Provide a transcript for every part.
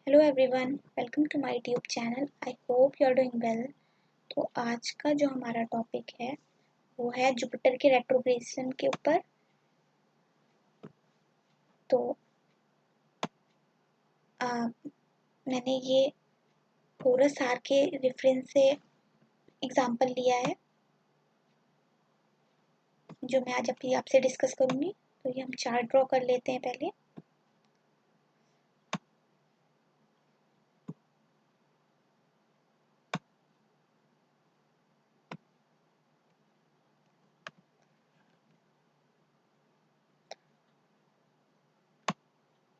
Hello everyone, welcome to my YouTube channel. I hope you are doing well. तो आज का जो हमारा टॉपिक है वो है जुपिटर के रेट्रोग्रेशन के ऊपर। तो मैंने ये होरस आर के रेफरेंस से एग्जांपल लिया है जो मैं आज अपनी आपसे डिस्कस करूँगी। तो ये हम चार्ट ड्रॉ कर लेते हैं पहले।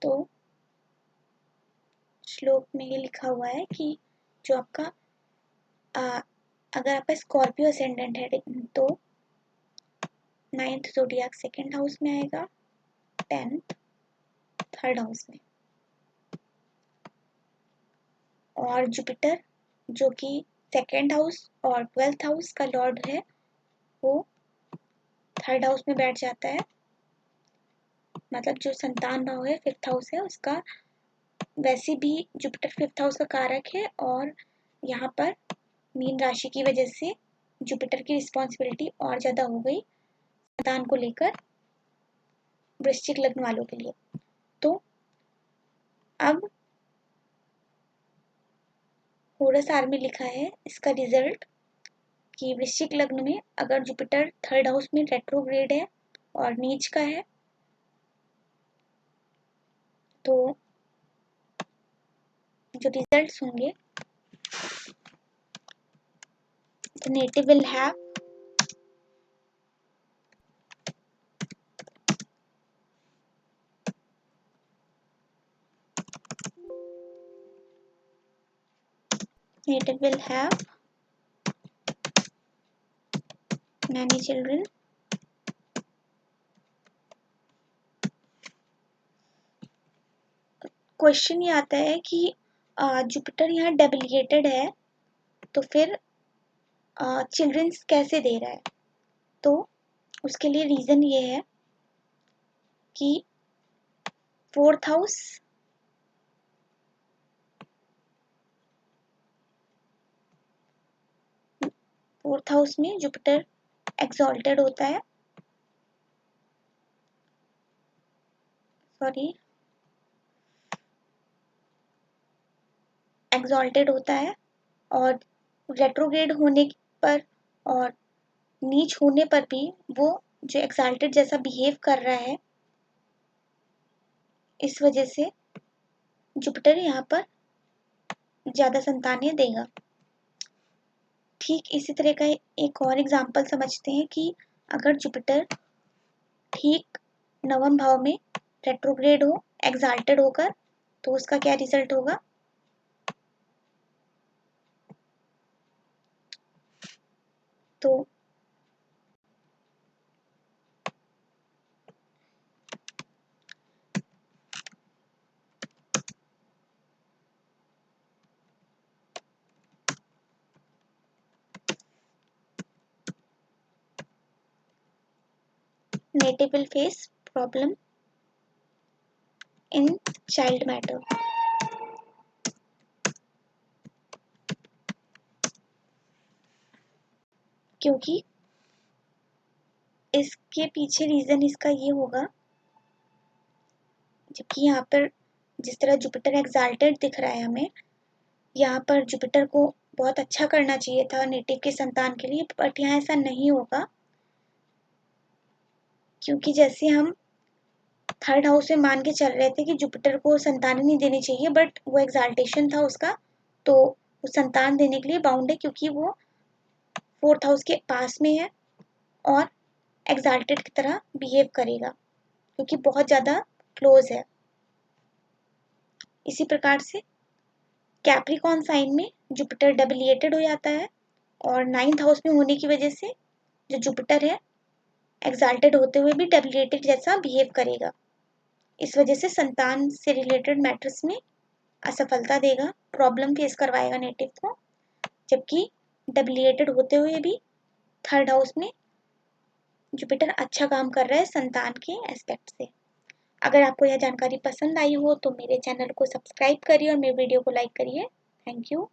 तो श्लोक में ये लिखा हुआ है कि जो आपका अगर आपका स्कॉर्पियो असेंडेंट है तो 9th ज़ोडिएक सेकेंड हाउस में आएगा, 10th थर्ड हाउस में। और जुपिटर जो कि सेकेंड हाउस और 12th हाउस का लॉर्ड है वो थर्ड हाउस में बैठ जाता है। मतलब जो संतान भाव है 5th हाउस है उसका, वैसे भी जुपिटर 5th हाउस का कारक है। और यहाँ पर मीन राशि की वजह से जुपिटर की रिस्पॉन्सिबिलिटी और ज़्यादा हो गई संतान को लेकर वृश्चिक लग्न वालों के लिए। तो अब होरस आर में लिखा है इसका रिजल्ट कि वृश्चिक लग्न में अगर जुपिटर थर्ड हाउस में रेट्रोग्रेड है और नीच का है तो जो रिजल्ट्स होंगे the native will have many children. Question ये आता है कि जुपिटर यहाँ डेबिलिएटेड है तो फिर चिल्ड्रंस कैसे दे रहा है। तो उसके लिए रीज़न ये है कि फोर्थ हाउस में जुपिटर एक्सॉल्टेड होता है, और रेट्रोग्रेड होने पर और नीच होने पर भी वो जो एक्साल्टेड जैसा बिहेव कर रहा है, इस वजह से जुपिटर यहाँ पर ज़्यादा संतानें देगा। ठीक इसी तरह का एक और एग्जाम्पल समझते हैं कि अगर जुपिटर ठीक नवम भाव में रेट्रोग्रेड हो एक्साल्टेड होकर तो उसका क्या रिजल्ट होगा। तो native will face problem in child matter। क्योंकि इसके पीछे रीजन इसका ये होगा, जबकि यहाँ पर जिस तरह जुपिटर एक्साल्टेड दिख रहा है हमें, यहाँ पर जुपिटर को बहुत अच्छा करना चाहिए था नेटिव के संतान के लिए, बट यहाँ ऐसा नहीं होगा क्योंकि जैसे हम थर्ड हाउस में मान के चल रहे थे कि जुपिटर को संतान नहीं देनी चाहिए, बट वो एक्साल्टेशन था उसका तो वो संतान देने के लिए बाउंड है क्योंकि वो फोर्थ हाउस के पास में है और एक्साल्टेड की तरह बिहेव करेगा क्योंकि बहुत ज़्यादा क्लोज है। इसी प्रकार से कैप्रिकॉन साइन में जुपिटर डेबिलिएटेड हो जाता है और 9th हाउस में होने की वजह से जो जुपिटर है एक्साल्टेड होते हुए भी डेबिलिएटेड जैसा बिहेव करेगा। इस वजह से संतान से रिलेटेड मैटर्स में असफलता देगा, प्रॉब्लम फेस करवाएगा नेटिव को, जबकि डेबिलिएटेड होते हुए भी थर्ड हाउस में जुपिटर अच्छा काम कर रहा है संतान के एस्पेक्ट से। अगर आपको यह जानकारी पसंद आई हो तो मेरे चैनल को सब्सक्राइब करिए और मेरे वीडियो को लाइक करिए। Thank you.